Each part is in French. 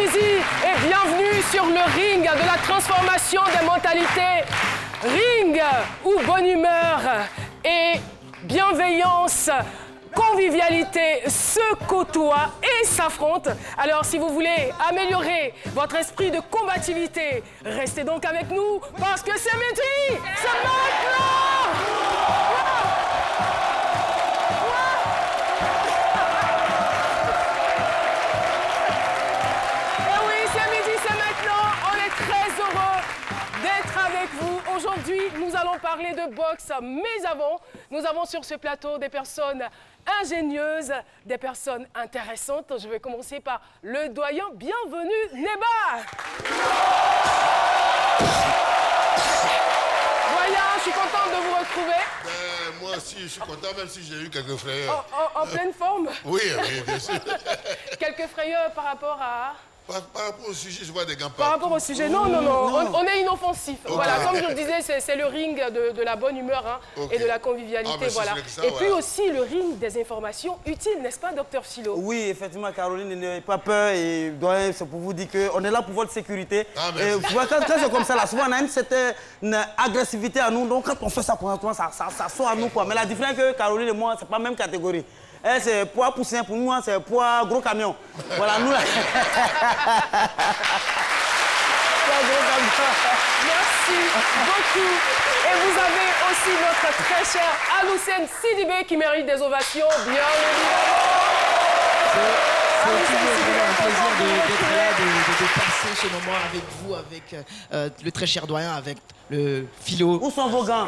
Allons-y et bienvenue sur le ring de la transformation des mentalités. Ring où bonne humeur et bienveillance, convivialité se côtoient et s'affrontent. Alors si vous voulez améliorer votre esprit de combativité, restez donc avec nous parce que c'est midi, c'est maintenant. Aujourd'hui, nous allons parler de boxe, mais avant, nous avons sur ce plateau des personnes ingénieuses, des personnes intéressantes. Je vais commencer par le doyen. Bienvenue, Neba. Doyen, je suis contente de vous retrouver. Moi aussi, je suis content, même si j'ai eu quelques frayeurs. En pleine forme? Oui, oui, bien sûr. Quelques frayeurs par rapport à... Par rapport au sujet, je vois des gants Par rapport au sujet, non. On est inoffensif. Okay. Voilà, comme je le disais, c'est le ring de la bonne humeur hein, et de la convivialité. Voilà. Ça, et puis aussi le ring des informations utiles, n'est-ce pas, docteur Philo? Oui, effectivement, Caroline, n'ayez pas peur. Et c'est pour vous dire qu'on est là pour votre sécurité. Et quand c'est comme ça, là, souvent, on a une certaine agressivité à nous. Donc, quand on fait ça, ça sort à nous. Quoi. Mais la différence est que Caroline et moi, c'est pas la même catégorie. Elle, c'est poids poussin, pour nous, c'est poids gros camion. Voilà, nous là. Merci beaucoup. Et vous avez aussi notre très cher Aloussène Sidibé qui mérite des ovations, bien évidemment. C'est toujours un plaisir d'être là, de passer ce moment avec vous, avec le très cher doyen, avec le philo. Où sont vos gants?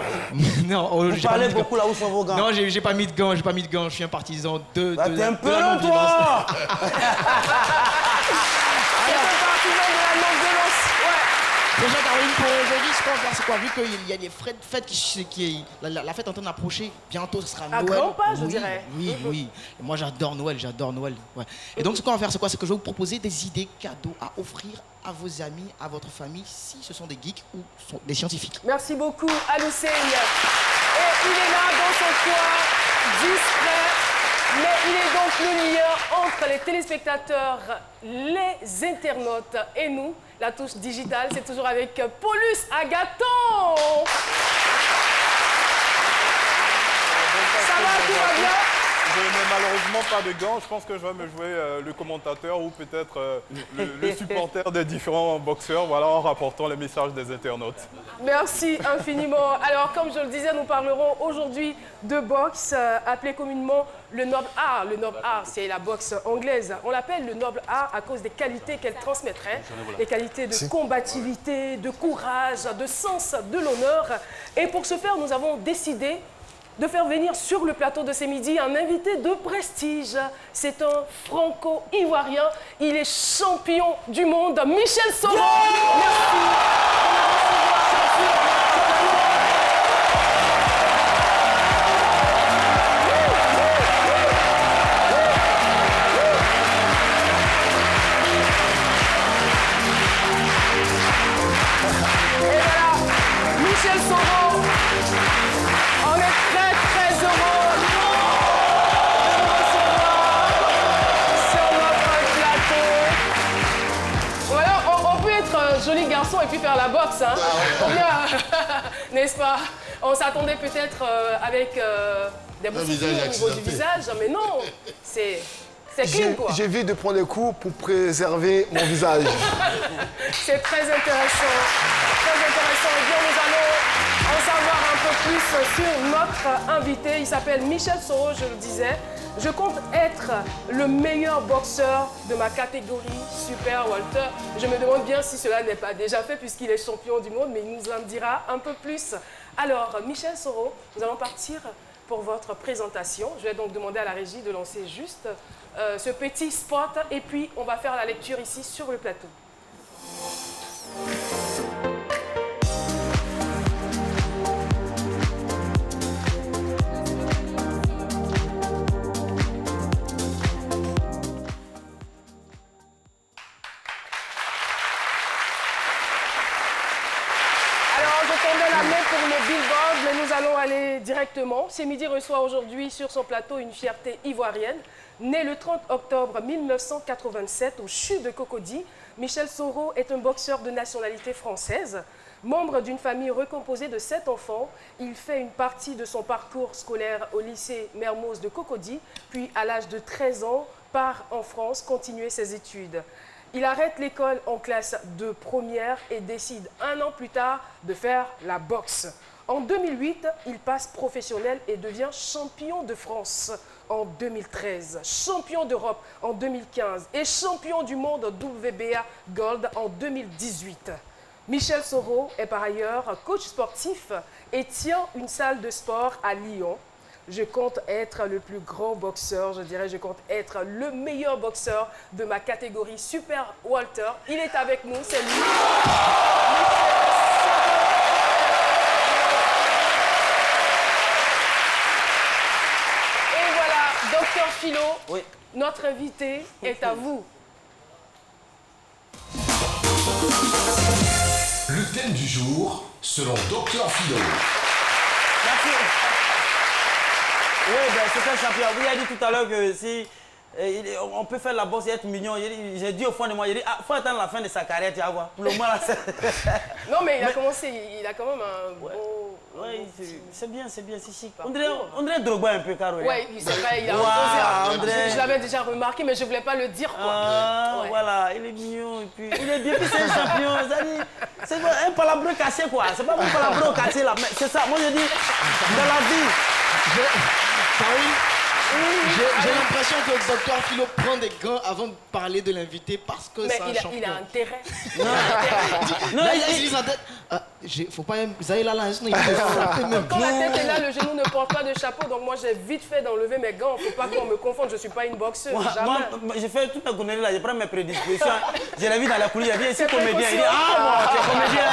Non, vous parlez beaucoup là, où sont vos gants? Non, j'ai pas mis de gants, je suis un partisan de t'es un peu long, toi. Déjà, Caroline, pour aujourd'hui, ce qu'on va faire, c'est quoi? Vu qu'il y a des fêtes la fête est en train d'approcher, bientôt ce sera Noël. À grands pas, je dirais. Oui. Et moi, j'adore Noël, Ouais. Et donc, ce qu'on va faire, c'est quoi? C'est que je vais vous proposer des idées cadeaux à offrir à vos amis, à votre famille, si ce sont des geeks ou sont des scientifiques. Merci beaucoup, Aloussène. Et il est là dans son coin, discret. Mais il est donc le lien entre les téléspectateurs, les internautes et nous. La touche digitale, c'est toujours avec Paulus Agathon. Ça va, tout va bien? Je n'ai malheureusement pas de gants. Je pense que je vais me jouer le commentateur ou peut-être le supporter des différents boxeurs, voilà, en rapportant les messages des internautes. Merci infiniment. Alors, comme je le disais, nous parlerons aujourd'hui de boxe, appelée communément le noble art. Le noble art, c'est la boxe anglaise. On l'appelle le noble art à cause des qualités qu'elle transmettrait, les qualités de combativité, de courage, de sens de l'honneur. Et pour ce faire, nous avons décidé de faire venir sur le plateau de ce midi un invité de prestige. C'est un franco-ivoirien. Il est champion du monde, Michel Soro. Merci. Et voilà, Michel Soro. On est très heureux de vous recevoir sur notre plateau. Voilà, on peut être un joli garçon et puis faire la boxe, hein. N'est-ce pas? On s'attendait peut-être avec des beaux soucis au niveau du visage, mais non, c'est clean, quoi. J'évite de prendre des coups pour préserver mon visage. C'est très intéressant. Très intéressant. Et bien, nous allons en savoir un peu plus sur notre invité. Il s'appelle Michel Soro, je le disais. Je compte être le meilleur boxeur de ma catégorie Super Walter. Je me demande bien si cela n'est pas déjà fait puisqu'il est champion du monde, mais il nous en dira un peu plus. Alors, Michel Soro, nous allons partir pour votre présentation. Je vais donc demander à la régie de lancer juste ce petit spot et puis on va faire la lecture ici sur le plateau. Mais nous allons aller directement. C'est Midi reçoit aujourd'hui sur son plateau une fierté ivoirienne. Né le 30 octobre 1987 au CHU de Cocody, Michel Soro est un boxeur de nationalité française. Membre d'une famille recomposée de 7 enfants, il fait une partie de son parcours scolaire au lycée Mermoz de Cocody, puis à l'âge de 13 ans, part en France continuer ses études. Il arrête l'école en classe de première et décide 1 an plus tard de faire la boxe. En 2008, il passe professionnel et devient champion de France en 2013, champion d'Europe en 2015 et champion du monde WBA Gold en 2018. Michel Soro est par ailleurs coach sportif et tient une salle de sport à Lyon. Je compte être le plus grand boxeur, je dirais, je compte être le meilleur boxeur de ma catégorie Super Walter. Il est avec nous, c'est lui. Et voilà, Docteur Philo, Oui. notre invité est à vous. Le thème du jour, selon Docteur Philo. Merci. Oui, ben, c'est un champion. Vous avez dit tout à l'heure que si on peut faire la boxe et être mignon. J'ai dit au fond de moi, il faut attendre la fin de sa carrière, tu vas voir. Pour le moment, là, non, mais il a commencé, il a quand même un bon... Oui, c'est bien, c'est chic. On dirait Drogba un peu, Caro. Oui, c'est vrai, il a imposé. Je l'avais déjà remarqué, mais je ne voulais pas le dire, quoi. Ouais. Voilà, il est mignon, et puis il est bien, puis c'est un champion. C'est un palabre caché, quoi. C'est pas un palabre caché, là. Mais c'est ça, moi je dis, dans la vie... J'ai l'impression que le docteur Philo prend des gants avant de parler de l'invité parce que c'est un champion. Mais il a intérêt. Non, il a tête. Faut pas Zahir là, sinon il peut frapper même. Quand la tête est là, le genou ne porte pas de chapeau. Donc moi, j'ai vite fait d'enlever mes gants. Faut pas qu'on me confonde. Je suis pas une boxeuse. Moi, j'ai fait toute la connerie là. Je prends mes prédispositions. Je l'ai vu dans la coulisse. Il a dit, ici comédien. Il dit, ah bon, tu es comédien.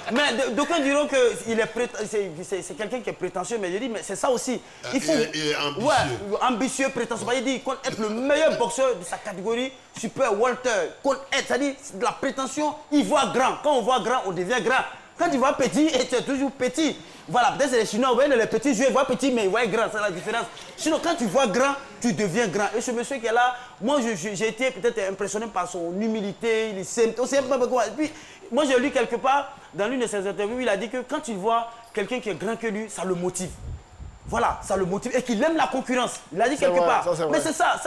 Mais d'aucuns diront que c'est quelqu'un qui est prétentieux, mais je dis, mais c'est ça aussi. Il faut, il est ambitieux. Ouais, ambitieux, prétentieux. Il dit qu'on être le meilleur boxeur de sa catégorie, Super Walter. Qu'on être, c'est-à-dire de la prétention, il voit grand. Quand on voit grand, on devient grand. Quand tu vois petit, tu es toujours petit. Voilà, peut-être c'est les Chinois, vous voyez les petits joueurs, ils voient petit, mais ils voient grand, c'est la différence. Sinon, quand tu vois grand, tu deviens grand. Et ce monsieur qui est là, moi, j'ai été peut-être impressionné par son humilité, il sait pas pourquoi. Et puis, moi, j'ai lu quelque part, dans l'une de ses interviews, il a dit que quand il voit quelqu'un qui est grand que lui, ça le motive. Voilà, ça le motive et qu'il aime la concurrence. Il a dit quelque part. Mais c'est ça,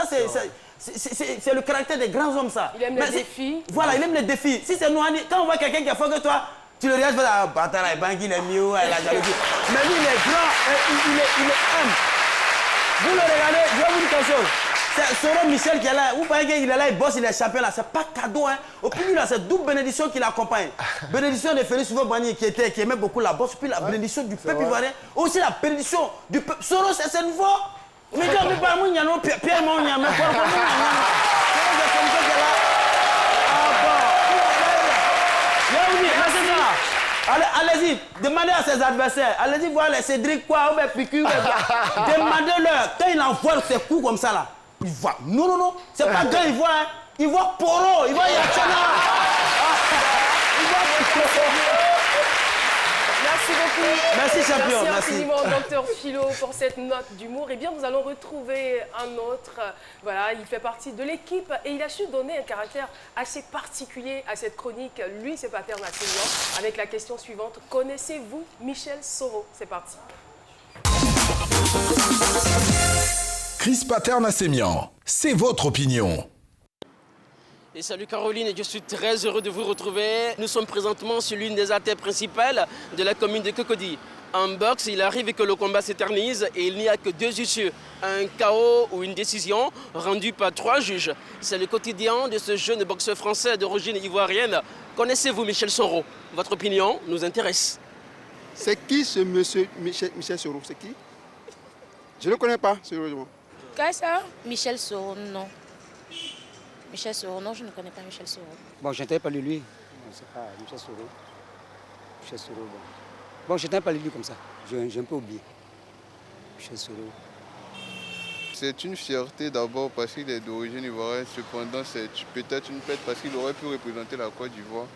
c'est le caractère des grands hommes, ça. Il aime les défis. Voilà, il aime les défis. Si c'est nous, quand on voit quelqu'un qui est fort que toi, tu le regardes, tu vas dire, bâtard, il est mieux, la jalousie. Mais lui, il est grand, il est humble. Vous le regardez, je vais vous dire quelque chose. C'est Soro Michel qui est là. Vous voyez qu'il est là, il bosse, il est champion là. C'est pas cadeau, hein. Au plus lui, là, c'est double bénédiction qui l'accompagne. Bénédiction de Félix Souverain-Bagné qui aimait beaucoup la boxe. Puis la bénédiction du peuple ivoirien. Aussi la bénédiction du peuple. Soro, c'est nouveau. Mais il n'y a pas de monde, Pierre, mon n'y a même pas de monde. Allez-y, demandez à ses adversaires. Allez-y voir les Cédric, quoi, ou bien Picu. Demandez-leur. Quand il envoie ses coups comme ça, là, il voit. Non. C'est pas quand il voit, hein. Il voit Poro, il voit Yachana. Il voit Poro. Merci beaucoup. Merci champion. Merci infiniment, Docteur Philo, pour cette note d'humour. Eh bien, nous allons retrouver un autre. Voilà, il fait partie de l'équipe et il a su donner un caractère assez particulier à cette chronique. Lui, c'est Pater Nassémian. Avec la question suivante, connaissez-vous Michel Soro? C'est parti. Chris Pater Nassémian, c'est votre opinion. Et salut Caroline, je suis très heureux de vous retrouver. Nous sommes présentement sur l'une des artères principales de la commune de Cocody. En boxe, il arrive que le combat s'éternise et il n'y a que deux issues. Un KO ou une décision rendue par 3 juges. C'est le quotidien de ce jeune boxeur français d'origine ivoirienne. Connaissez-vous Michel Soro? Votre opinion nous intéresse. C'est qui ce monsieur Michel Soro? C'est qui? Je ne le connais pas, sérieusement. Qu'est-ce ça? Michel Soro, non. Michel Soro, non, je ne connais pas Michel Soro. Bon, je n'entendais pas lui. C'est pas Michel Soro. Michel Soro, bon, je n'entendais pas lui comme ça. J'ai un peu oublié. Michel Soro. C'est une fierté d'abord parce qu'il est d'origine ivoirienne. Cependant, c'est peut-être une perte parce qu'il aurait pu représenter la Côte d'Ivoire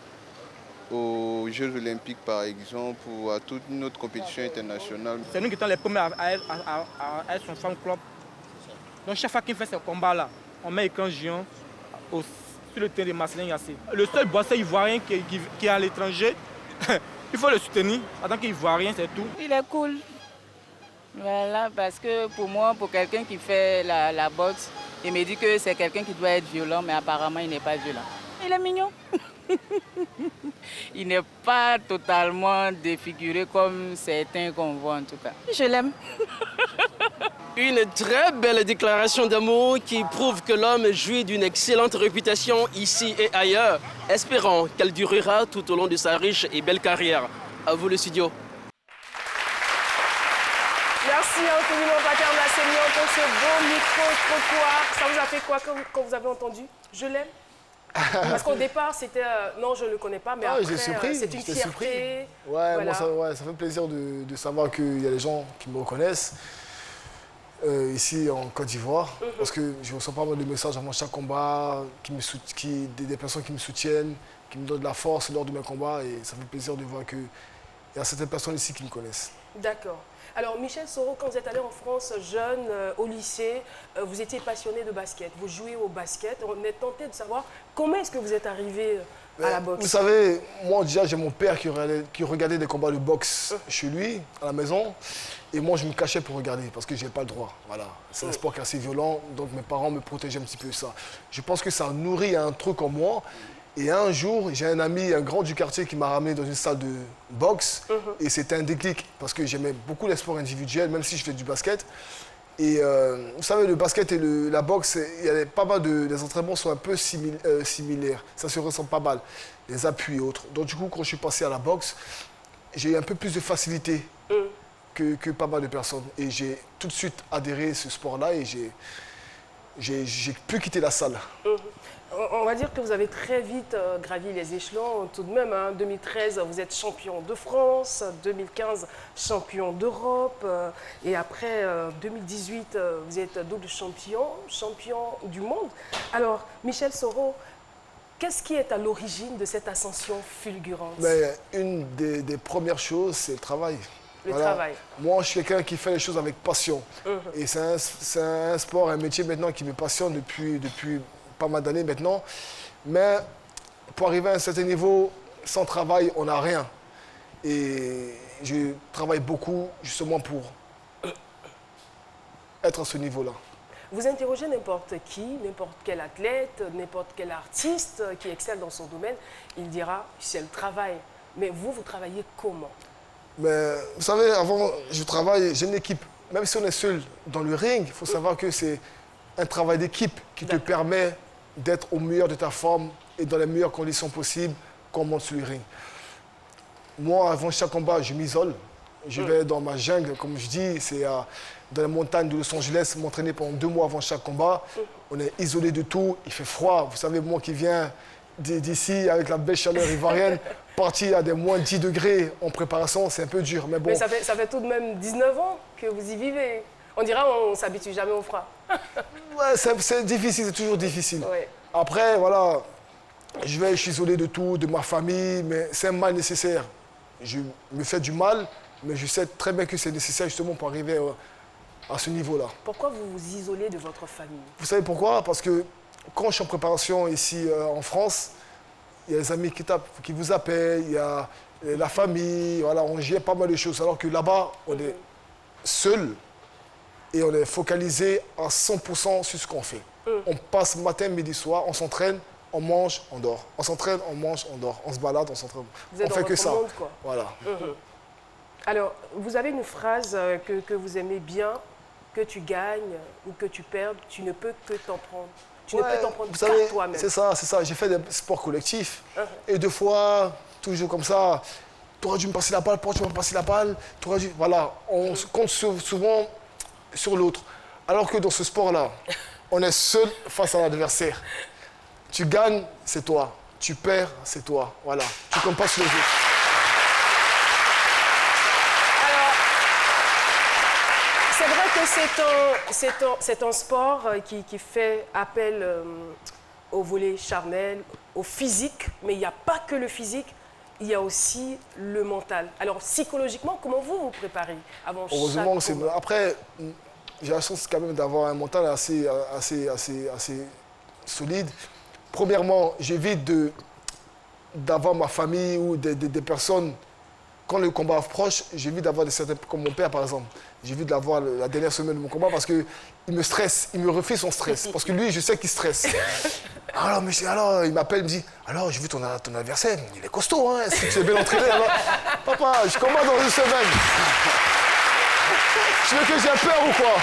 aux Jeux Olympiques, par exemple, ou à toute une autre compétition internationale. C'est nous qui sommes les premiers à être son fan club. Donc chaque fois qu'il fait ce combat-là, on met écran géant sur le terrain de Marcelin Yassé. Le seul boxeur ivoirien qui est à l'étranger, il faut le soutenir. En tant qu'Ivoirien, c'est tout. Il est cool. Voilà, parce que pour moi, pour quelqu'un qui fait la boxe, il me dit que c'est quelqu'un qui doit être violent, mais apparemment, il n'est pas violent. Il est mignon. Il n'est pas totalement défiguré comme certains qu'on voit en tout cas. Je l'aime. Une très belle déclaration d'amour qui prouve que l'homme jouit d'une excellente réputation ici et ailleurs, espérant qu'elle durera tout au long de sa riche et belle carrière. À vous le studio. Merci infiniment, Pater Nassemyan, pour ce beau micro-trottoir. Ça vous a fait quoi quand vous avez entendu « Je l'aime » Parce qu'au départ, c'était non, je ne le connais pas, mais après, c'est une fierté. Ouais, voilà. moi, ça fait plaisir de savoir qu'il y a des gens qui me reconnaissent ici en Côte d'Ivoire. Parce que je reçois pas mal de messages avant chaque combat, des personnes qui me soutiennent, qui me donnent de la force lors de mes combats. Et ça fait plaisir de voir qu'il y a certaines personnes ici qui me connaissent. D'accord. Alors, Michel Soro, quand vous êtes allé en France jeune, au lycée, vous étiez passionné de basket. Vous jouez au basket. On est tenté de savoir comment est-ce que vous êtes arrivé à la boxe. Vous savez, moi déjà, j'ai mon père qui regardait des combats de boxe chez lui, à la maison. Et moi, je me cachais pour regarder parce que je n'avais pas le droit. Voilà. C'est un sport qui est assez violent, donc mes parents me protégeaient un petit peu de ça. Je pense que ça nourrit un truc en moi. Et un jour, j'ai un ami, un grand du quartier qui m'a ramené dans une salle de boxe. Et c'était un déclic parce que j'aimais beaucoup les sports individuels, même si je fais du basket. Et vous savez, le basket et la boxe, il y a pas mal les entraînements sont un peu similaires. Ça se ressemble pas mal, les appuis et autres. Donc du coup, quand je suis passé à la boxe, j'ai eu un peu plus de facilité que pas mal de personnes. Et j'ai tout de suite adhéré à ce sport-là et j'ai pu quitter la salle. On va dire que vous avez très vite gravi les échelons. Tout de même, en 2013, vous êtes champion de France, 2015, champion d'Europe. Et après, 2018, vous êtes double champion du monde. Alors, Michel Soro, qu'est-ce qui est à l'origine de cette ascension fulgurante? Une des premières choses, c'est le travail. Le travail. Moi, je suis quelqu'un qui fait les choses avec passion. Et c'est un sport, un métier maintenant qui me passionne depuis pas mal d'années maintenant. Mais pour arriver à un certain niveau, sans travail, on n'a rien. Et je travaille beaucoup justement pour être à ce niveau-là. Vous interrogez n'importe qui, n'importe quel athlète, n'importe quel artiste qui excelle dans son domaine, il dira c'est le travail. Mais vous travaillez comment? Mais vous savez, avant, j'ai une équipe. Même si on est seul dans le ring, il faut savoir que c'est un travail d'équipe qui te permet d'être au meilleur de ta forme et dans les meilleures conditions possibles quand on monte sur le ring. Moi, avant chaque combat, je m'isole. Je vais dans ma jungle, comme je dis, c'est dans les montagnes de Los Angeles, m'entraîner pendant 2 mois avant chaque combat. On est isolé de tout, il fait froid. Vous savez, moi qui viens d'ici avec la belle chaleur ivoirienne, partir à des moins 10 degrés en préparation, c'est un peu dur. Mais bon. Mais ça fait tout de même 19 ans que vous y vivez. On dira on ne s'habitue jamais au froid. Ouais, c'est difficile, c'est toujours difficile. Ouais. Après, voilà, je suis isolé de tout, de ma famille, mais c'est un mal nécessaire. Je me fais du mal, mais je sais très bien que c'est nécessaire justement pour arriver à ce niveau-là. Pourquoi vous vous isolez de votre famille? Vous savez pourquoi? Parce que quand je suis en préparation ici en France, il y a les amis qui vous appellent, il y a la famille, voilà, on gère pas mal de choses. Alors que là-bas, on est seul et on est focalisé à 100% sur ce qu'on fait. On passe matin, midi, soir, on s'entraîne, on mange, on dort. On s'entraîne, on mange, on dort. On se balade, on s'entraîne. On fait que ça. Monde, quoi. Voilà. Alors, vous avez une phrase que vous aimez bien, que tu gagnes ou que tu perdes, tu ne peux que t'en prendre. Tu ne peux t'en prendre qu'à toi-même. C'est ça, c'est ça. J'ai fait des sports collectifs. Et 2 fois, toujours comme ça, tu aurais dû me passer la balle, pourquoi tu m'as passé la balle? Voilà, on se compte souvent sur l'autre. Alors que dans ce sport-là, on est seul face à l'adversaire. Tu gagnes, c'est toi. Tu perds, c'est toi. Voilà. Tu comptes pas sur les autres. C'est vrai que c'est un sport qui fait appel au volet charnel, au physique, mais il n'y a pas que le physique, il y a aussi le mental. Alors psychologiquement, comment vous vous préparez avant Heureusement, chaque combat? après, j'ai la chance quand même d'avoir un mental assez solide premièrement, j'évite d'avoir ma famille ou des personnes, quand le combat approche, j'évite d'avoir certains, comme mon père par exemple, j'évite d'avoir la dernière semaine de mon combat parce qu'il me stresse, il me refait son stress, parce que lui, je sais qu'il stresse. Alors, il m'appelle, il me dit, alors j'ai vu ton adversaire, il est costaud, hein, si tu es bien entraîné, alors, papa, je combats dans une semaine. Tu veux que j'ai peur ou quoi?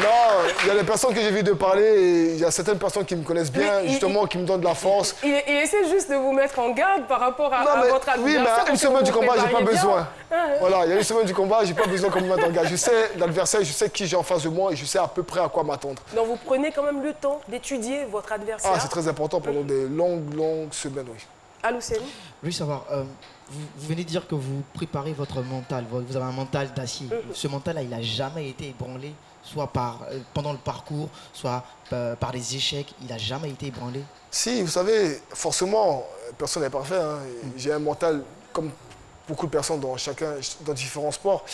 Non, il y a des personnes que j'ai vu de parler et il y a certaines personnes qui me connaissent bien, justement, qui me donnent de la force. Il essaie juste de vous mettre en garde par rapport à votre adversaire. Oui, mais une semaine du combat, j'ai pas besoin. Voilà, il y a une semaine du combat, j'ai pas besoin qu'on me mette en garde. Je sais l'adversaire, je sais qui j'ai en face de moi et je sais à peu près à quoi m'attendre. Donc vous prenez quand même le temps d'étudier votre adversaire. Ah, c'est très important pendant des longues semaines, oui. Alousseni? Je veux savoir, vous venez de dire que vous préparez votre mental, vous avez un mental d'acier. Ce mental-là, il n'a jamais été ébranlé, soit pendant le parcours, soit par les échecs, il n'a jamais été ébranlé? Si, vous savez, forcément, personne n'est parfait. Hein. J'ai un mental, comme beaucoup de personnes dans différents sports.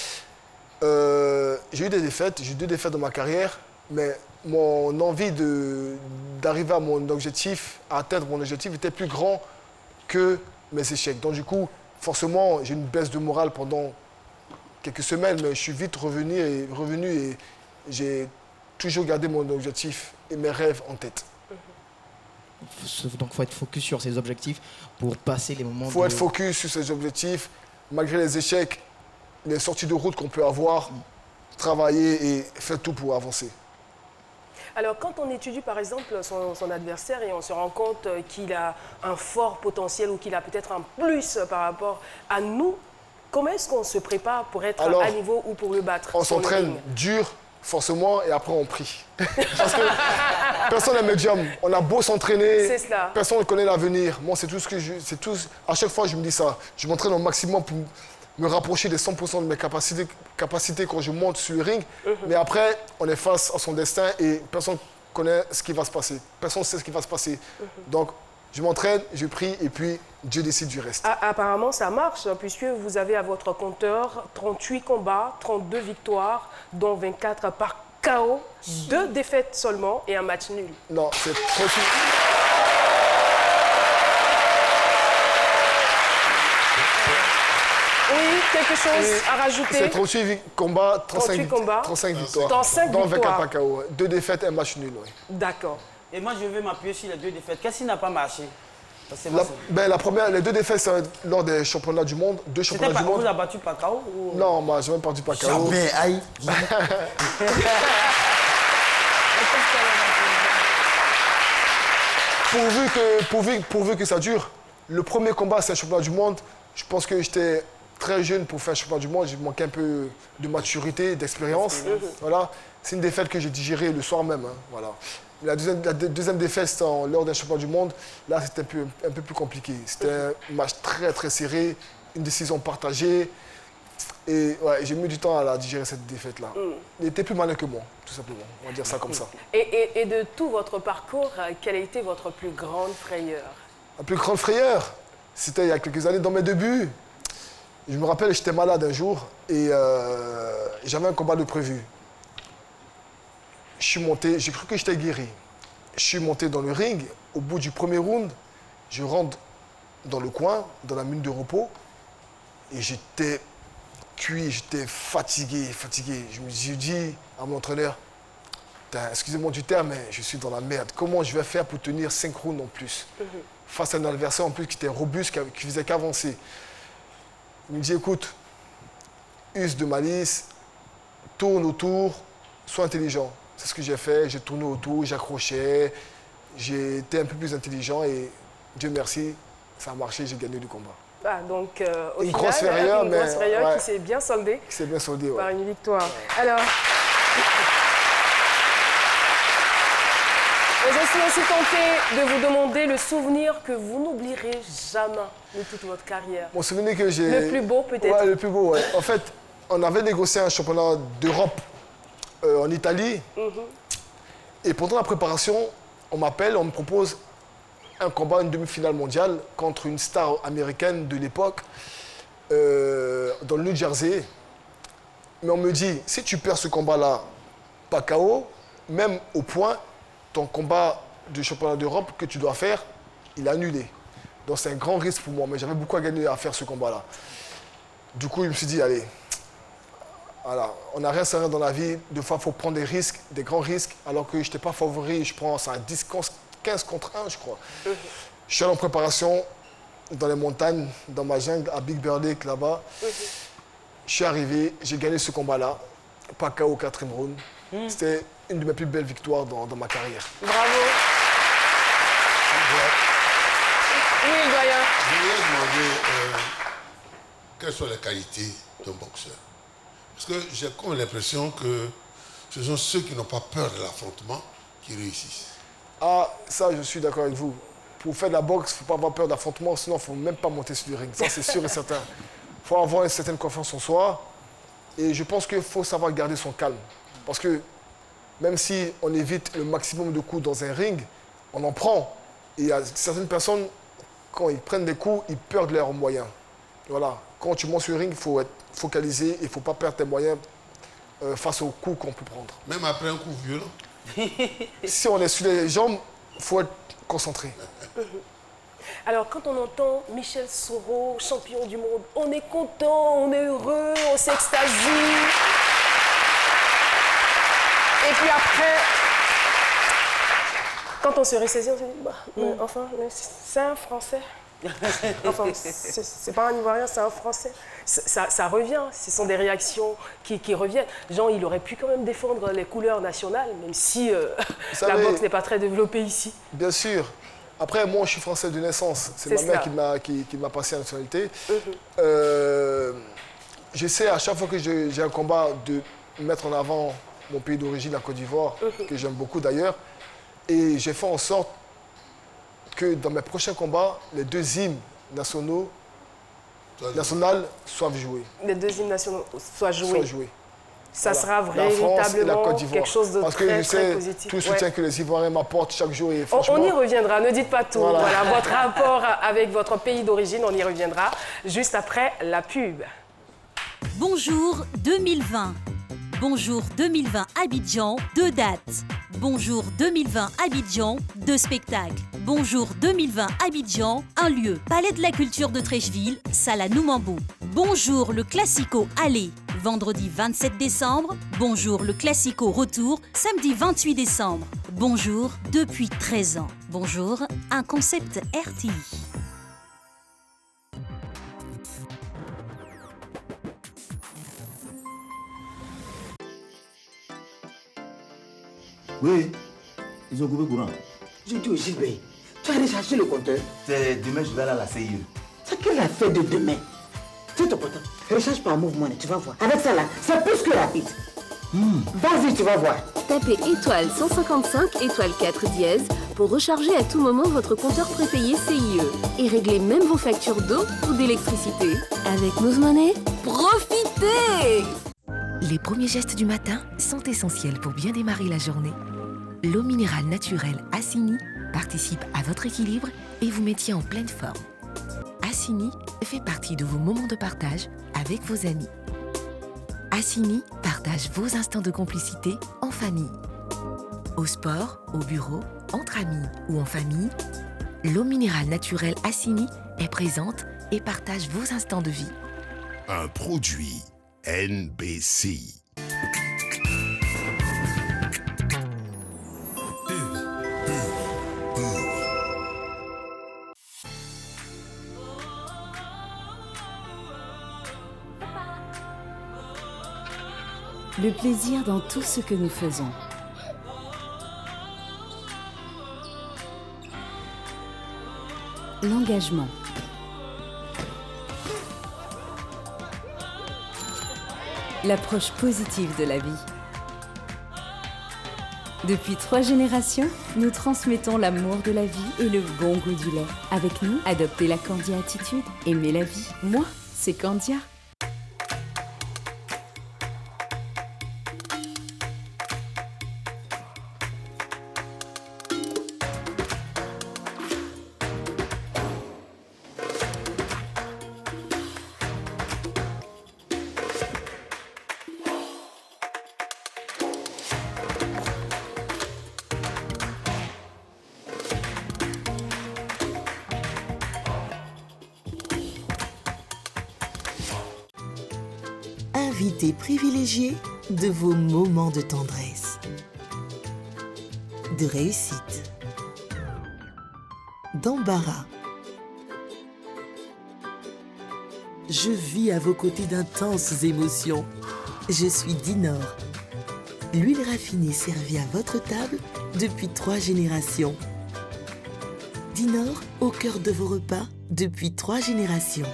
J'ai eu des défaites, j'ai eu 2 défaites dans ma carrière, mais mon envie d'arriver à mon objectif, à atteindre mon objectif, était plus grand que mes échecs. Donc du coup, forcément, j'ai une baisse de morale pendant quelques semaines, mais je suis vite revenu et j'ai toujours gardé mon objectif et mes rêves en tête. Donc il faut être focus sur ses objectifs pour passer les moments. Il faut être focus sur ses objectifs, malgré les échecs, les sorties de route qu'on peut avoir, travailler et faire tout pour avancer. Alors, quand on étudie, par exemple, son adversaire et on se rend compte qu'il a un fort potentiel ou qu'il a peut-être un plus par rapport à nous, comment est-ce qu'on se prépare pour être à niveau ou pour le battre? On s'entraîne dur, forcément, et après on prie. Parce que personne n'est médium. On a beau s'entraîner, personne ne connaît l'avenir. Moi, c'est tout ce que à chaque fois, je me dis ça. Je m'entraîne au maximum pour me rapprocher des 100% de mes capacités quand je monte sur le ring. Mais après, on est face à son destin et personne ne connaît ce qui va se passer. Personne ne sait ce qui va se passer. Donc, je m'entraîne, je prie et puis Dieu décide du reste. Apparemment, ça marche puisque vous avez à votre compteur 38 combats, 32 victoires, dont 24 par KO, 2 défaites seulement et un match nul. Non, c'est 38. Oui, quelque chose à rajouter? C'est 38 combats, 35 victoires. 35 victoires. 24 par KO. 2 défaites, un match nul. Oui. D'accord. Et moi, je vais m'appuyer sur les 2 défaites. Qu'est-ce qui n'a pas marché? Les 2 défaites, c'est lors des championnats du monde. 2 championnats du monde. Vous avez battu par KO ou... Non, moi, j'ai même perdu par KO. Jamais, aïe. Pourvu que ça dure. Le premier combat, c'est un championnat du monde. Je pense que j'étais très jeune pour faire un championnat du monde. J'ai manqué un peu de maturité, d'expérience. Voilà. C'est une défaite que j'ai digérée le soir même. Hein. Voilà. La deuxième défaite, c'était lors d'un championnat du monde. Là, c'était un peu plus compliqué. C'était un match très, très serré, une décision partagée. Et ouais, j'ai mis du temps à digérer cette défaite-là. Il était plus malin que moi, tout simplement. On va dire ça comme ça. Et de tout votre parcours, quelle a été votre plus grande frayeur? La plus grande frayeur, c'était il y a quelques années, dans mes débuts. Je me rappelle, j'étais malade un jour et j'avais un combat de prévu. Je suis monté, j'ai cru que j'étais guéri. Je suis monté dans le ring. Au bout du premier round, je rentre dans le coin, dans la minute de repos. Et j'étais cuit, j'étais fatigué. Je me suis dit à mon entraîneur, excusez-moi du terme, mais je suis dans la merde. Comment je vais faire pour tenir 5 rounds en plus? Face à un adversaire en plus qui était robuste, qui faisait qu'avancer. Il me dit, écoute, use de malice, tourne autour, sois intelligent. C'est ce que j'ai fait, j'ai tourné autour, j'accrochais, j'ai été un peu plus intelligent et Dieu merci, ça a marché, j'ai gagné le combat. Donc, au une final, grosse frayeur, une grosse frayeur qui s'est bien soldée. Qui s'est bien soldée, par une victoire. Alors, je suis aussi tentée de vous demander le souvenir que vous n'oublierez jamais de toute votre carrière. Mon souvenir que j'ai... Le plus beau peut-être? Ouais, le plus beau, ouais. En fait, on avait négocié un championnat d'Europe en Italie. Et pendant la préparation, on m'appelle, on me propose un combat, une demi-finale mondiale contre une star américaine de l'époque dans le New Jersey. Mais on me dit, si tu perds ce combat-là, pas KO, même au point, ton combat du championnat d'Europe que tu dois faire, il a annulé. Donc c'est un grand risque pour moi, mais j'avais beaucoup à gagner à faire ce combat-là. Du coup, je me suis dit, allez, voilà, on n'a rien sans rien dans la vie. Des fois, il faut prendre des risques, des grands risques, alors que je n'étais pas favori. Je prends ça à 10, 15 contre 1, je crois. Je suis allé en préparation dans les montagnes, dans ma jungle, à Big Bear Lake, là-bas. Je suis arrivé, j'ai gagné ce combat-là, pas KO au 4e round. C'était une de mes plus belles victoires dans ma carrière. Bravo. Oui, doyen. Je voulais demander quelles sont les qualités d'un boxeur. Parce que j'ai comme l'impression que ce sont ceux qui n'ont pas peur de l'affrontement qui réussissent. Ah, ça, je suis d'accord avec vous. Pour faire de la boxe, il ne faut pas avoir peur d'affrontement, sinon il ne faut même pas monter sur le ring. Ça, c'est sûr et certain. Il faut avoir une certaine confiance en soi. Et je pense qu'il faut savoir garder son calme. Parce que même si on évite le maximum de coups dans un ring, on en prend. Et il y a certaines personnes, quand ils prennent des coups, ils perdent leurs moyens. Voilà. Quand tu montes sur le ring, il faut être focalisé. Il ne faut pas perdre tes moyens face aux coups qu'on peut prendre. Même après un coup violent. Si on est sur les jambes, il faut être concentré. Alors, quand on entend Michel Soro, champion du monde, on est content, on est heureux, on s'extasie. Et puis après, quand on se ressaisit, on se dit, bah, mais enfin, c'est un Français. Enfin, c'est pas un Ivoirien, c'est un Français. Ça revient, ce sont des réactions qui reviennent. Jean, il aurait pu quand même défendre les couleurs nationales, même si la boxe n'est pas très développée ici. Bien sûr. Après, moi, je suis français de naissance. C'est ma mère qui m'a passé la nationalité. J'essaie à chaque fois que j'ai un combat de mettre en avant mon pays d'origine, la Côte d'Ivoire, que j'aime beaucoup d'ailleurs. Et j'ai fait en sorte que dans mes prochains combats, les deux hymnes nationales soient joués. Les deux hymnes nationaux soient joués. Ça voilà. sera véritablement quelque chose de très positif. Tout le soutien que les Ivoiriens m'apportent chaque jour. Et on y reviendra, ne dites pas tout. Voilà, votre rapport avec votre pays d'origine, on y reviendra juste après la pub. Bonjour 2020. Bonjour 2020 Abidjan, 2 dates. Bonjour 2020 Abidjan, 2 spectacles. Bonjour 2020 Abidjan, 1 lieu. Palais de la Culture de Trècheville, Salle Noumambou. Bonjour le Classico Aller, vendredi 27 décembre. Bonjour le Classico Retour, samedi 28 décembre. Bonjour depuis 13 ans. Bonjour, un concept RTI. Oui, ils ont coupé courant. Je dis au Gilbert, tu as rechargé le compteur? C'est demain, je vais aller à la CIE. C'est quelle affaire de demain? Tiens ton compteur, recharge par mouvement, tu vas voir. Avec ça là, c'est plus que rapide. Vas-y, tu vas voir. Tapez étoile 155, étoile 4 dièse pour recharger à tout moment votre compteur prépayé CIE. Et régler même vos factures d'eau ou d'électricité. Avec Move Money, profitez! Les premiers gestes du matin sont essentiels pour bien démarrer la journée. L'eau minérale naturelle Assini participe à votre équilibre et vous maintient en pleine forme. Assini fait partie de vos moments de partage avec vos amis. Assini partage vos instants de complicité en famille. Au sport, au bureau, entre amis ou en famille, l'eau minérale naturelle Assini est présente et partage vos instants de vie. Un produit NBC. Le plaisir dans tout ce que nous faisons. L'engagement. L'approche positive de la vie. Depuis 3 générations, nous transmettons l'amour de la vie et le bon goût du lait. Avec nous, adoptez la Candia attitude, aimez la vie. Moi, c'est Candia. l'invité privilégié de vos moments de tendresse, de réussite, d'embarras. Je vis à vos côtés d'intenses émotions. Je suis Dinor. L'huile raffinée servie à votre table depuis 3 générations. Dinor, au cœur de vos repas depuis 3 générations.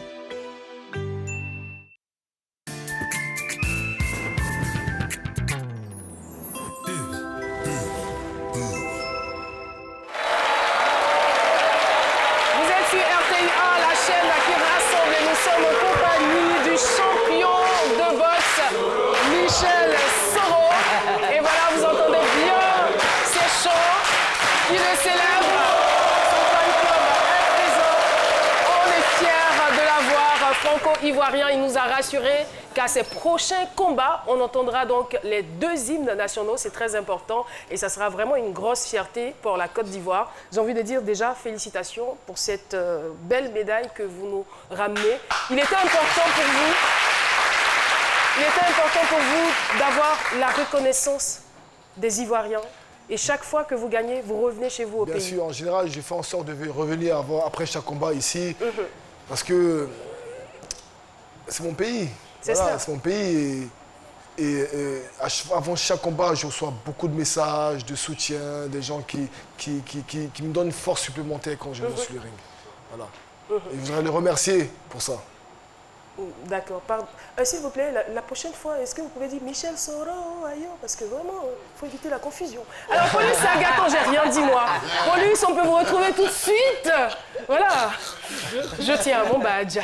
Ivoirien, il nous a rassuré qu'à ses prochains combats, on entendra donc les 2 hymnes nationaux, c'est très important et ça sera vraiment une grosse fierté pour la Côte d'Ivoire. J'ai envie de dire déjà félicitations pour cette belle médaille que vous nous ramenez. Il était important pour vous d'avoir la reconnaissance des Ivoiriens et chaque fois que vous gagnez, vous revenez chez vous au pays. Bien sûr, en général, j'ai fait en sorte de revenir après chaque combat ici parce que c'est mon pays. Voilà, c'est mon pays. Et avant chaque combat, je reçois beaucoup de messages, de soutien, des gens qui me donnent une force supplémentaire quand je vais sur le ring. Voilà. Et je voudrais les remercier pour ça. D'accord. S'il vous plaît, la prochaine fois, est-ce que vous pouvez dire Michel Soro ailleurs? Parce que vraiment, il faut éviter la confusion. Alors, Paulus Agaton, j'ai rien dit, moi. Paulus, on peut vous retrouver tout de suite. Voilà. Je tiens mon badge.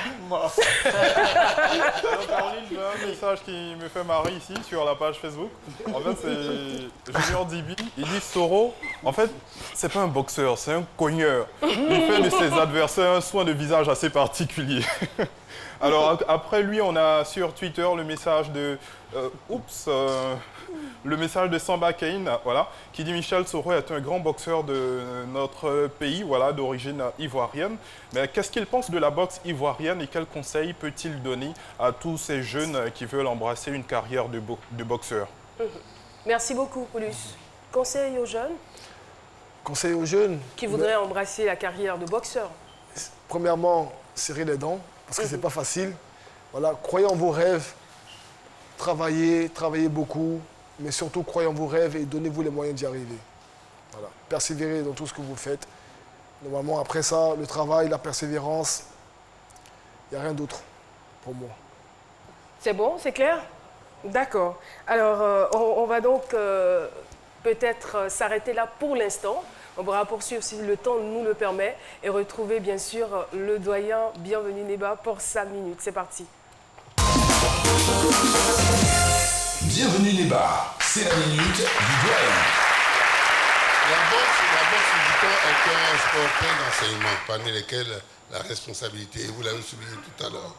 Caroline, j'ai un message qui me fait marrer ici sur la page Facebook. En fait, c'est Junior Dibi. Il dit Soro, en fait, c'est pas un boxeur, c'est un cogneur. Il fait de ses adversaires un soin de visage assez particulier. Alors après lui, on a sur Twitter le message de le message de Samba Kane, voilà, qui dit Michel Soro est un grand boxeur de notre pays, voilà, d'origine ivoirienne. Mais qu'est-ce qu'il pense de la boxe ivoirienne et quels conseils peut-il donner à tous ces jeunes qui veulent embrasser une carrière de boxeur? Merci beaucoup, Paulus. Conseil aux jeunes? Conseil aux jeunes qui voudraient embrasser la carrière de boxeur? Premièrement, serrer les dents. Parce que c'est pas facile. Voilà, croyez en vos rêves, travaillez beaucoup, mais surtout croyez en vos rêves et donnez-vous les moyens d'y arriver. Voilà, persévérez dans tout ce que vous faites. Normalement, après ça, le travail, la persévérance, il n'y a rien d'autre pour moi. C'est bon, c'est clair? D'accord. Alors, on va donc peut-être s'arrêter là pour l'instant. On pourra poursuivre si le temps nous le permet et retrouver bien sûr le doyen Bienvenue Neba pour 5 minutes. C'est parti. Bienvenue Neba, c'est la minute du doyen. La boxe du temps est un sport plein d'enseignements, parmi lesquels la responsabilité, vous l'avez souligné tout à l'heure.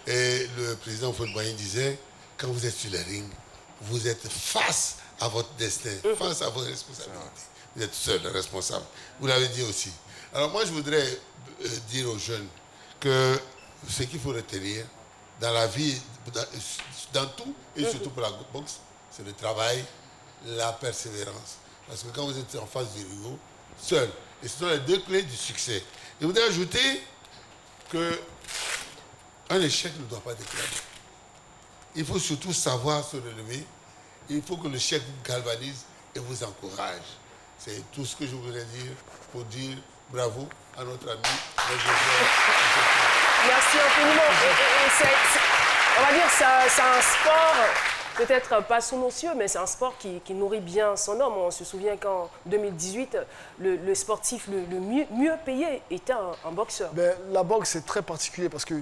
Et le président Foudboyen disait, quand vous êtes sur le ring, vous êtes face à votre destin, face à vos responsabilités. Vous êtes seul responsable. Vous l'avez dit aussi. Alors moi, je voudrais dire aux jeunes que ce qu'il faut retenir dans la vie, dans tout, et surtout pour la boxe, c'est le travail, la persévérance. Parce que quand vous êtes en face du rideau, seul, et ce sont les 2 clés du succès. Je voudrais ajouter qu'un échec ne doit pas déclarer. Il faut surtout savoir se relever. Il faut que l'échec vous galvanise et vous encourage. C'est tout ce que je voudrais dire pour dire bravo à notre ami. Merci infiniment. On va dire que c'est un sport, peut-être pas sous nos cieux, mais c'est un sport qui nourrit bien son homme. On se souvient qu'en 2018, le sportif le mieux payé était un boxeur. Ben, la boxe, c'est très particulier parce que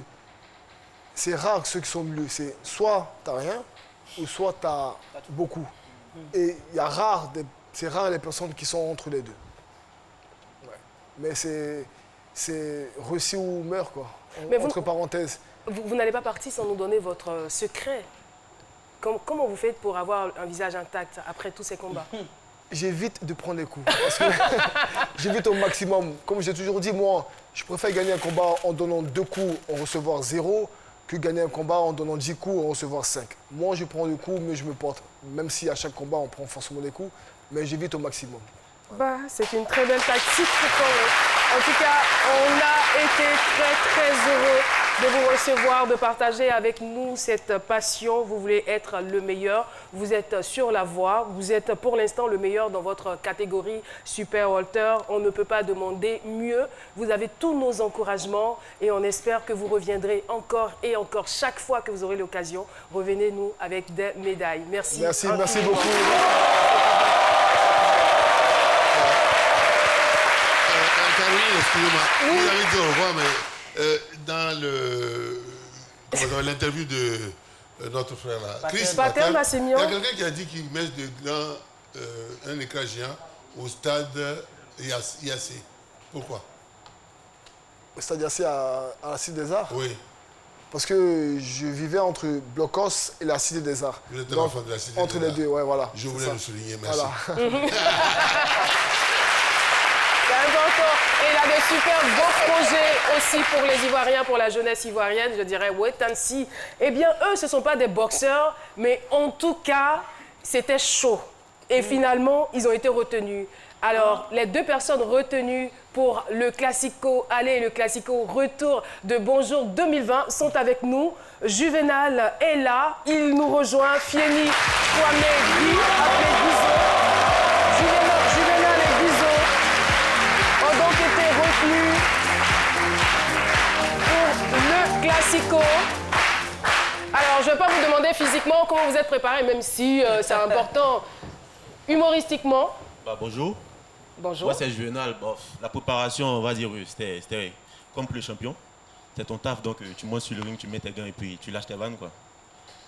c'est rare ceux qui sont mieux. C'est soit tu n'as rien, ou soit tu as beaucoup. Et il y a c'est rare les personnes qui sont entre les deux. Ouais. Mais c'est réussi ou meurt, quoi. Entre parenthèses. Vous n'allez pas partir sans nous donner votre secret. Comment vous faites pour avoir un visage intact après tous ces combats? J'évite de prendre les coups. Parce que j'évite au maximum. Comme j'ai toujours dit, moi, je préfère gagner un combat en donnant 2 coups, en recevoir 0, que gagner un combat en donnant 10 coups et en recevoir 5. Moi, je prends le coup, mais je me porte. Même si à chaque combat, on prend forcément des coups, mais j'évite au maximum. Bah, c'est une très belle tactique pour toi. En tout cas, on a été très heureux de vous recevoir, de partager avec nous cette passion. Vous voulez être le meilleur, vous êtes sur la voie, vous êtes pour l'instant le meilleur dans votre catégorie Super Welter. On ne peut pas demander mieux. Vous avez tous nos encouragements et on espère que vous reviendrez encore et encore. Chaque fois que vous aurez l'occasion, revenez-nous avec des médailles. Merci. Merci beaucoup. Caroline, excusez-moi, vous avez dit au revoir, mais dans l'interview de notre frère là, Chris Patel, il y a quelqu'un qui a dit qu'il met un écran géant au stade IAC. Pourquoi? Au stade IAC à la Cité des Arts? Oui. Parce que je vivais entre Blocos et la Cité des Arts. Vous êtes un enfant de la Cité des Arts. Entre les deux, ouais, voilà. Je voulais le souligner, merci. Voilà. C'est important. Et il a de super beaux projets aussi pour les Ivoiriens, pour la jeunesse ivoirienne. Je dirais, wait and see. Eh bien, eux, ce ne sont pas des boxeurs, mais en tout cas, c'était chaud. Et finalement, ils ont été retenus. Alors, les deux personnes retenues pour le Classico aller et le Classico retour de Bonjour 2020 sont avec nous. Juvenal est là. Il nous rejoint. Fieni, Kwame, Guy, appelé Guizot. Juvenal et Guizot ont donc été retenus pour le Classico. Alors, je ne vais pas vous demander physiquement comment vous êtes préparés, même si c'est important. Humoristiquement. Bah, bonjour. Bonjour. Moi, c'est Juvenal. Bon, la préparation, on va dire, c'était comme pour les champions. C'est ton taf, donc tu montes sur le ring, tu mets tes gants et puis tu lâches tes vannes, quoi.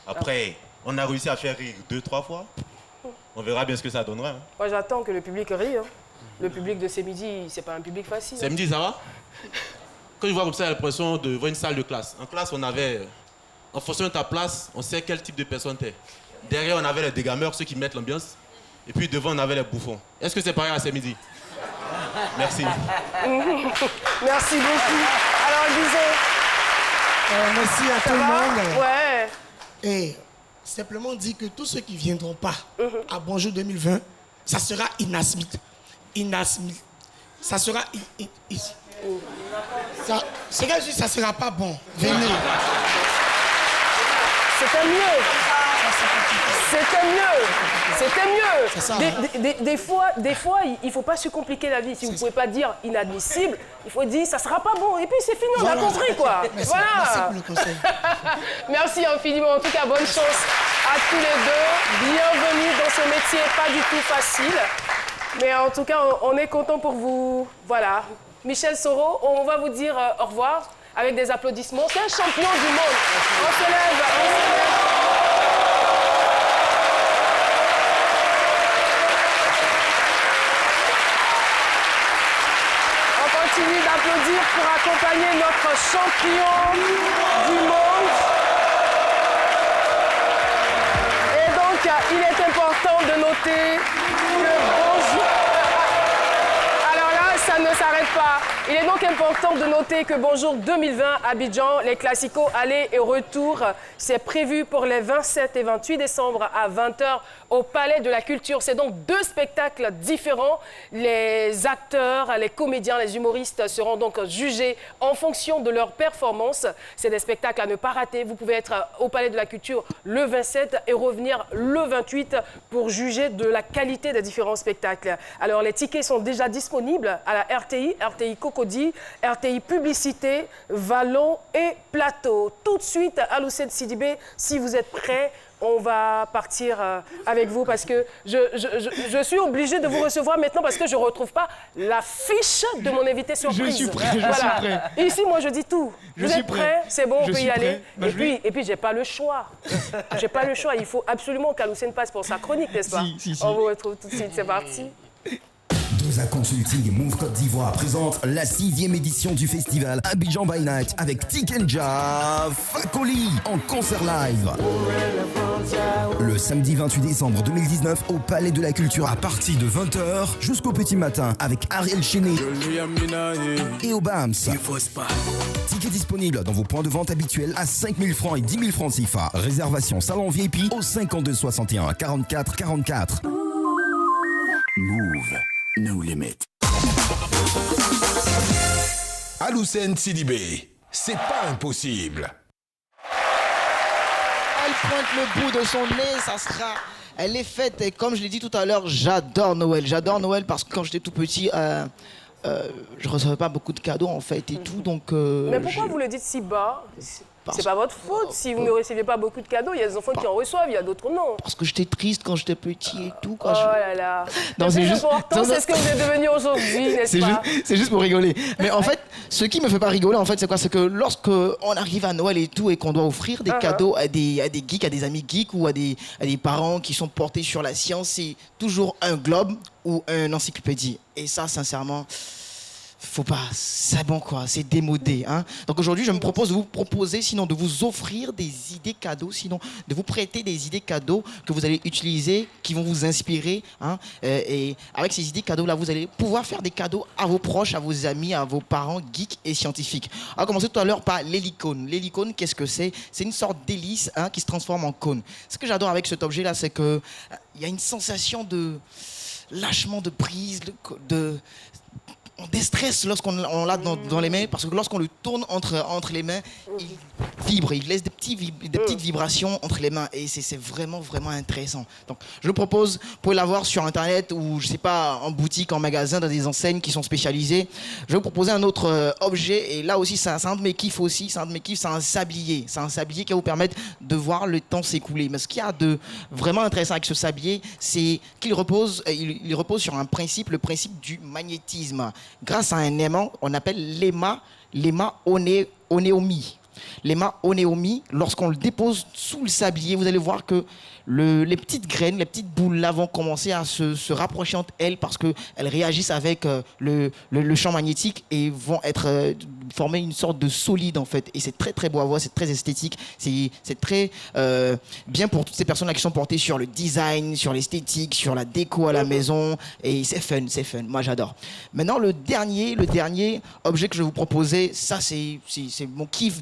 Après, on a réussi à faire rire 2-3 fois. On verra bien ce que ça donnera. Hein. Moi, j'attends que le public rie. Hein. Le public de ces midis, c'est pas un public facile. C'est midi, ça va? Quand je vois comme ça, j'ai l'impression de voir une salle de classe. En classe, on avait, en fonction de ta place, on sait quel type de personne t'es. Derrière, on avait les dégameurs, ceux qui mettent l'ambiance. Et puis devant, on avait les bouffons. Est-ce que c'est pareil à ce midi? Merci. Merci beaucoup. Alors, disons... merci à tout le monde. Ouais. Et simplement dire que tous ceux qui ne viendront pas à Bonjour 2020, ça sera inadmissible. Ça sera... Ça sera pas bon. Venez. C'était mieux. C'était mieux. C'était mieux. Ça, des fois, il ne faut pas se compliquer la vie. Si vous ne pouvez pas dire inadmissible, il faut dire ça ne sera pas bon. Et puis c'est fini, on a compris quoi. Merci, voilà. Merci pour le conseil. Merci infiniment. En tout cas, bonne chance à tous les deux. Bienvenue dans ce métier pas du tout facile. Mais en tout cas, on est content pour vous. Voilà. Michel Soro, on va vous dire au revoir avec des applaudissements. C'est un champion du monde. On se lève, on se lève. Continue d'applaudir pour accompagner notre champion du monde. Et donc, il est important de noter que Bonjour... Alors là, ça ne s'arrête pas. Il est donc important de noter que Bonjour 2020 Abidjan, les Classicos aller et retour, c'est prévu pour les 27 et 28 décembre à 20h au Palais de la Culture. C'est donc deux spectacles différents. Les acteurs, les comédiens, les humoristes seront donc jugés en fonction de leur performance. C'est des spectacles à ne pas rater. Vous pouvez être au Palais de la Culture le 27 et revenir le 28 pour juger de la qualité des différents spectacles. Alors, les tickets sont déjà disponibles à la RTI, RTI Cocody, RTI Publicité, Vallon et Plateau. Tout de suite, Aloucet Sidibé, si vous êtes prêts, on va partir avec vous parce que je suis obligée de vous recevoir maintenant parce que je ne retrouve pas la fiche de mon invité surprise. Je suis prêt, je suis prêt. Ici, moi, je dis tout. Vous êtes prêts? C'est bon, on peut y aller. Et puis, j'ai pas le choix. J'ai pas le choix. Il faut absolument qu'Aloucet passe pour sa chronique, n'est-ce pas? Si. On vous retrouve tout de suite. C'est parti. Doza Consulting et Move Côte d'Ivoire présentent la 6e édition du festival Abidjan by Night avec Tikenja Fakoli en concert live. Le samedi 28 décembre 2019 au Palais de la Culture à partir de 20h jusqu'au petit matin avec Ariel Chené et Obams. Ticket disponible dans vos points de vente habituels à 5 000 francs et 10 000 francs CFA. Réservation salon VIP au 52 61 44 44. Move, no limit. Aloussen Sidibé, c'est pas impossible. Elle pointe le bout de son nez, ça sera... Elle est faite, et comme je l'ai dit tout à l'heure, j'adore Noël. J'adore Noël parce que quand j'étais tout petit, je recevais pas beaucoup de cadeaux en fait et tout, donc... Mais pourquoi vous le dites si bas? C'est pas votre faute si vous ne recevez pas beaucoup de cadeaux. Il y a des enfants qui en reçoivent, il y a d'autres non. Parce que j'étais triste quand j'étais petit et tout. Oh là là. Non, c'est juste... important, c'est ce que vous êtes devenu aujourd'hui, n'est-ce pas? C'est juste pour rigoler. Mais en fait, ce qui me fait pas rigoler, en fait, c'est quoi? C'est que lorsque on arrive à Noël et tout et qu'on doit offrir des cadeaux à des geeks, à des amis geeks ou à des parents qui sont portés sur la science, c'est toujours un globe ou une encyclopédie. Et ça, sincèrement... Faut pas, c'est bon quoi, c'est démodé. Hein. Donc aujourd'hui, je me propose de vous proposer, sinon de vous offrir des idées cadeaux, sinon de vous prêter des idées cadeaux que vous allez utiliser, qui vont vous inspirer. Hein. Et avec ces idées cadeaux-là, vous allez pouvoir faire des cadeaux à vos proches, à vos amis, à vos parents geeks et scientifiques. On va commencer tout à l'heure par l'hélicone. L'hélicone, qu'est-ce que c'est? C'est une sorte d'hélice qui se transforme en cône. Ce que j'adore avec cet objet-là, c'est qu'il y a une sensation de lâchement de prise, on déstresse lorsqu'on l'a dans les mains, parce que lorsqu'on le tourne entre les mains, il vibre, il laisse des petites vibrations entre les mains et c'est vraiment, vraiment intéressant. Donc, je le propose, vous pouvez l'avoir sur Internet ou, je sais pas, en boutique, en magasin, dans des enseignes qui sont spécialisées. Je vais vous proposer un autre objet et là aussi, c'est un de mes kiffs aussi, c'est un sablier. C'est un sablier qui va vous permettre de voir le temps s'écouler. Mais ce qu'il y a de vraiment intéressant avec ce sablier, c'est qu'il repose, il repose sur un principe, le principe du magnétisme. Grâce à un aimant, on appelle l'aimant onéomi. L'aimant onéomi, lorsqu'on le dépose sous le sablier, vous allez voir que les petites graines, les petites boules là vont commencer à se rapprocher entre elles parce qu'elles réagissent avec le champ magnétique et vont former une sorte de solide en fait. Et c'est très très beau à voir, c'est très esthétique, c'est très bien pour toutes ces personnes-là qui sont portées sur le design, sur l'esthétique, sur la déco à la maison. Et c'est fun, moi j'adore. Maintenant le dernier objet que je vais vous proposer, ça c'est mon kiff.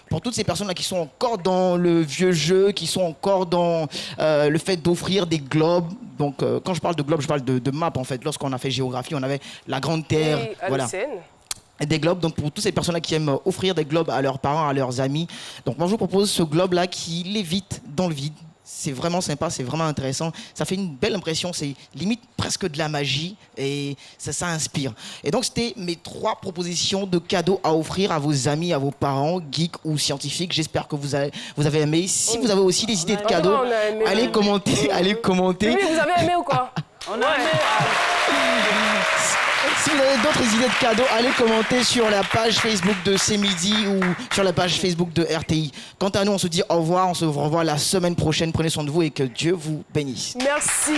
Pour toutes ces personnes-là qui sont encore dans le vieux jeu, qui sont encore dans le fait d'offrir des globes. Donc, quand je parle de globes, je parle de map en fait. Lorsqu'on a fait géographie, on avait la Grande Terre. Voilà. Et des globes, donc pour toutes ces personnes-là qui aiment offrir des globes à leurs parents, à leurs amis. Donc, moi, je vous propose ce globe-là qui lévite dans le vide. C'est vraiment sympa, c'est vraiment intéressant. Ça fait une belle impression, c'est limite presque de la magie et ça inspire. Et donc, c'était mes 3 propositions de cadeaux à offrir à vos amis, à vos parents, geeks ou scientifiques. J'espère que vous avez aimé. Si vous avez aussi des idées de cadeaux, allez commenter. Oui, vous avez aimé ou quoi? On a aimé. Si vous avez d'autres idées de cadeaux, allez commenter sur la page Facebook de C'est Midi ou sur la page Facebook de RTI. Quant à nous, on se dit au revoir, on se revoit la semaine prochaine. Prenez soin de vous et que Dieu vous bénisse. Merci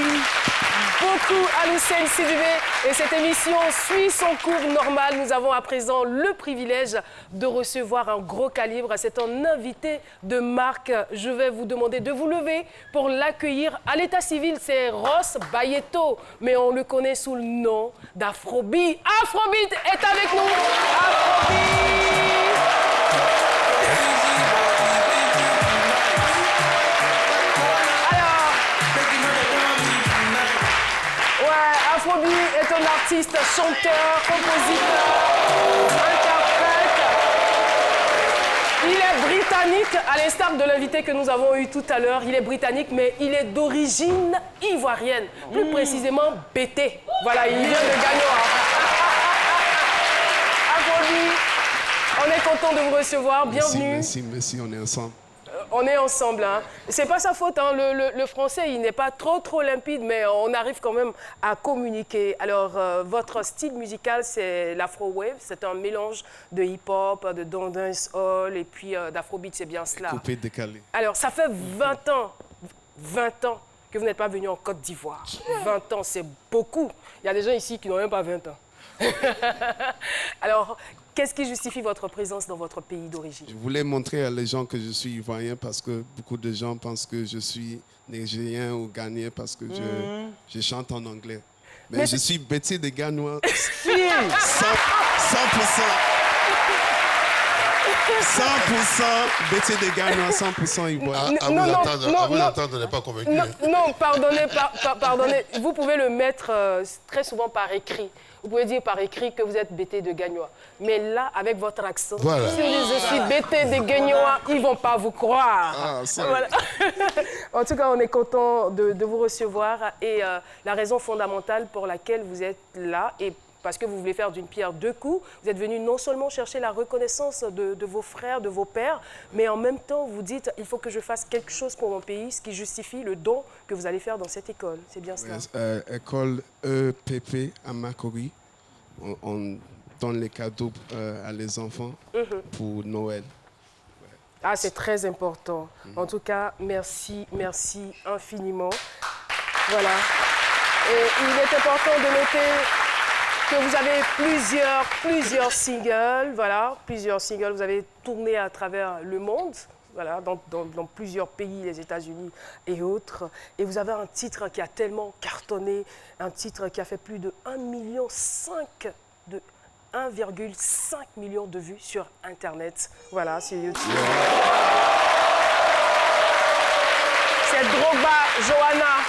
beaucoup Aloussen Sidibé. Et cette émission suit son cours normal. Nous avons à présent le privilège de recevoir un gros calibre. C'est un invité de marque. Je vais vous demander de vous lever pour l'accueillir. À l'état civil, c'est Ross Bayeto, mais on le connaît sous le nom d'Afrobeat. Afrobeat est avec nous. Afrobeat est un artiste, chanteur, compositeur, interprète. Il est britannique, à l'instar de l'invité que nous avons eu tout à l'heure. Il est britannique, mais il est d'origine ivoirienne. Plus précisément, BT. Voilà, il vient de Gagnoa. Afrobeat, on est content de vous recevoir. Bienvenue. Merci, on est ensemble. On est ensemble. Hein. C'est pas sa faute. Hein. Le français, il n'est pas trop limpide, mais on arrive quand même à communiquer. Alors, votre style musical, c'est l'afro-wave. C'est un mélange de hip-hop, de dancehall et puis d'afrobeat, c'est bien cela. Coupé, décalé. Alors, ça fait 20 ans que vous n'êtes pas venu en Côte d'Ivoire. 20 ans, c'est beaucoup. Il y a des gens ici qui n'ont même pas 20 ans. Alors, qu'est-ce qui justifie votre présence dans votre pays d'origine? Je voulais montrer à les gens que je suis ivoirien parce que beaucoup de gens pensent que je suis nigérien ou ghanéen parce que je chante en anglais. Mais je suis bêté de Ganois. 100%. 100% bêté de Ganois, 100% ivoirien. À vous entendre, on n'est pas convaincu. Non, pardonnez. Vous pouvez le mettre très souvent par écrit. Vous pouvez dire par écrit que vous êtes bêté de Gagnois. Mais là, avec votre accent, si vous dites je suis bêté de Gagnois, ils ne vont pas vous croire. Voilà. En tout cas, on est content de vous recevoir. Et la raison fondamentale pour laquelle vous êtes là, et parce que vous voulez faire d'une pierre deux coups, vous êtes venu non seulement chercher la reconnaissance de vos frères, de vos pères, mais en même temps, vous dites il faut que je fasse quelque chose pour mon pays, ce qui justifie le don que vous allez faire dans cette école. C'est bien cela? École EPP à Makori. On donne les cadeaux à les enfants pour Noël. Ah, c'est très important. En tout cas, merci infiniment. Voilà. Et il est important de noter que vous avez plusieurs singles, voilà, plusieurs singles. Vous avez tourné à travers le monde, voilà, dans plusieurs pays, les États-Unis et autres. Et vous avez un titre qui a tellement cartonné, un titre qui a fait plus de 1,5 million de vues sur Internet. Voilà, sur YouTube. C'est Drogba Johanna.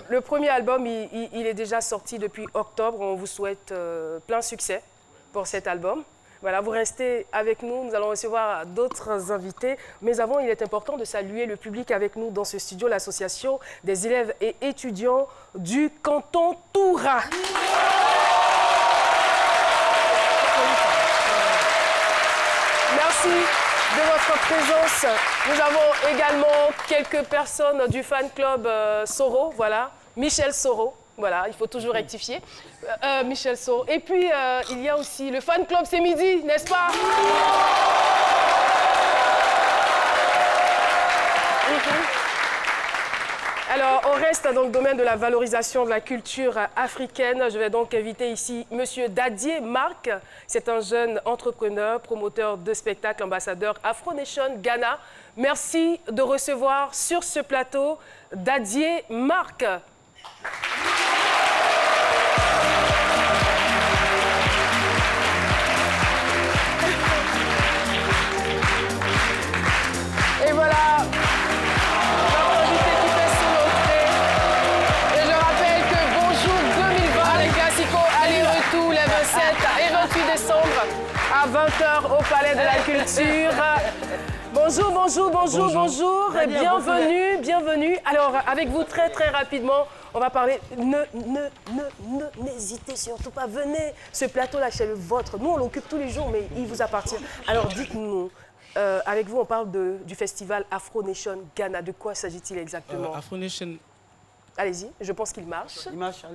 Le premier album, il est déjà sorti depuis octobre. On vous souhaite plein succès pour cet album. Voilà, vous restez avec nous. Nous allons recevoir d'autres invités. Mais avant, il est important de saluer le public avec nous dans ce studio, l'association des élèves et étudiants du canton Toura. Merci de votre présence. Nous avons également quelques personnes du fan club Soro, voilà, Michel Soro, voilà, il faut toujours rectifier, Michel Soro. Et puis, il y a aussi le fan club C'est Midi, n'est-ce pas? Alors, on reste dans le domaine de la valorisation de la culture africaine. Je vais donc inviter ici M. Dadier Marc. C'est un jeune entrepreneur, promoteur de spectacles, ambassadeur Afro Nation Ghana. Merci de recevoir sur ce plateau Dadier Marc. Et voilà. À 20h au Palais de la Culture. Bonjour et bienvenue. Alors, avec vous, très rapidement, on va parler. N'hésitez surtout pas, venez. Ce plateau-là, c'est le vôtre. Nous, on l'occupe tous les jours, mais il vous appartient. Alors, dites-nous, avec vous, on parle du festival Afro Nation Ghana. De quoi s'agit-il exactement? Afro Nation... Allez-y, je pense qu'il marche.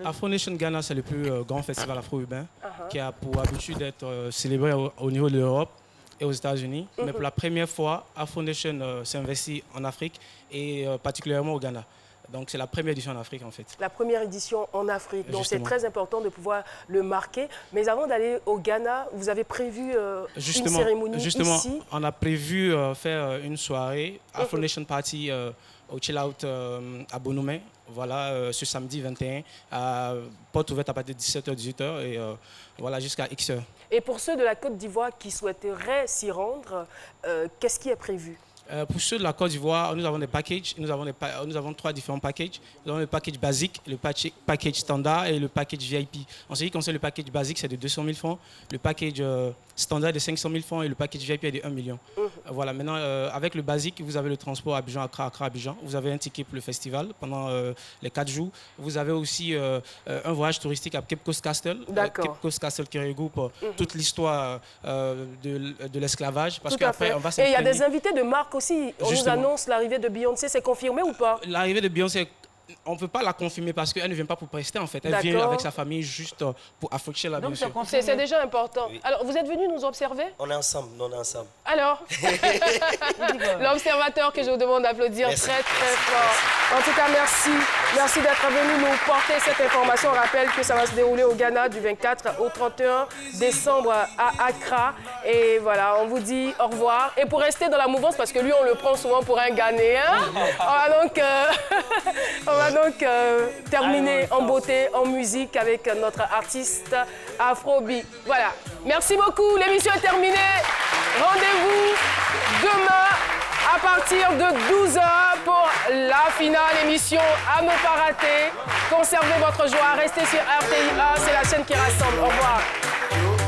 Afro Nation Ghana, c'est le plus grand festival afro-urbain qui a pour habitude d'être célébré au niveau de l'Europe et aux États-Unis. Mais pour la première fois, Afro Nation s'investit en Afrique et particulièrement au Ghana. Donc c'est la première édition en Afrique en fait. La première édition en Afrique, donc c'est très important de pouvoir le marquer. Mais avant d'aller au Ghana, vous avez prévu une cérémonie ici? On a prévu faire une soirée, Afro Nation Party au Chill Out à Bonoumé. Voilà, ce samedi 21, porte ouverte à partir de 17h-18h et voilà, jusqu'à X heures. Et pour ceux de la Côte d'Ivoire qui souhaiteraient s'y rendre, qu'est-ce qui est prévu? Pour ceux de la Côte d'Ivoire, nous avons des packages. Nous avons 3 différents packages. Nous avons le package basique, le package standard et le package VIP. En ce qui concerne le package basique, c'est de 200 000 francs. Le package standard est de 500 000 francs et le package VIP est de 1 million. Voilà, maintenant, avec le basique, vous avez le transport à Abidjan, Accra, Abidjan. Vous avez un ticket pour le festival pendant les 4 jours. Vous avez aussi un voyage touristique à Cape Coast Castle. Cape Coast Castle qui regroupe toute l'histoire de l'esclavage. Parce qu'après, on va s'imprégner. Et il y a des invités de marque aussi. On nous annonce l'arrivée de Beyoncé, c'est confirmé ou pas? L'arrivée de Beyoncé On ne peut pas la confirmer parce qu'elle ne vient pas pour prester en fait. Elle vient avec sa famille juste pour Afrique là, bien sûr. C'est déjà important. Oui. Alors, vous êtes venus nous observer? On est ensemble, Alors l'observateur que je vous demande d'applaudir très fort. En tout cas, merci. Merci d'être venu nous porter cette information. On rappelle que ça va se dérouler au Ghana du 24 au 31 décembre à Accra. Et voilà, on vous dit au revoir. Et pour rester dans la mouvance, parce que lui, on le prend souvent pour un Ghanéen, on va donc terminer en beauté, en musique avec notre artiste Afrobeat. Voilà. Merci beaucoup. L'émission est terminée. Rendez-vous demain à partir de 12h pour la finale émission à ne pas rater. Conservez votre joie. Restez sur RTI1. C'est la chaîne qui rassemble. Au revoir.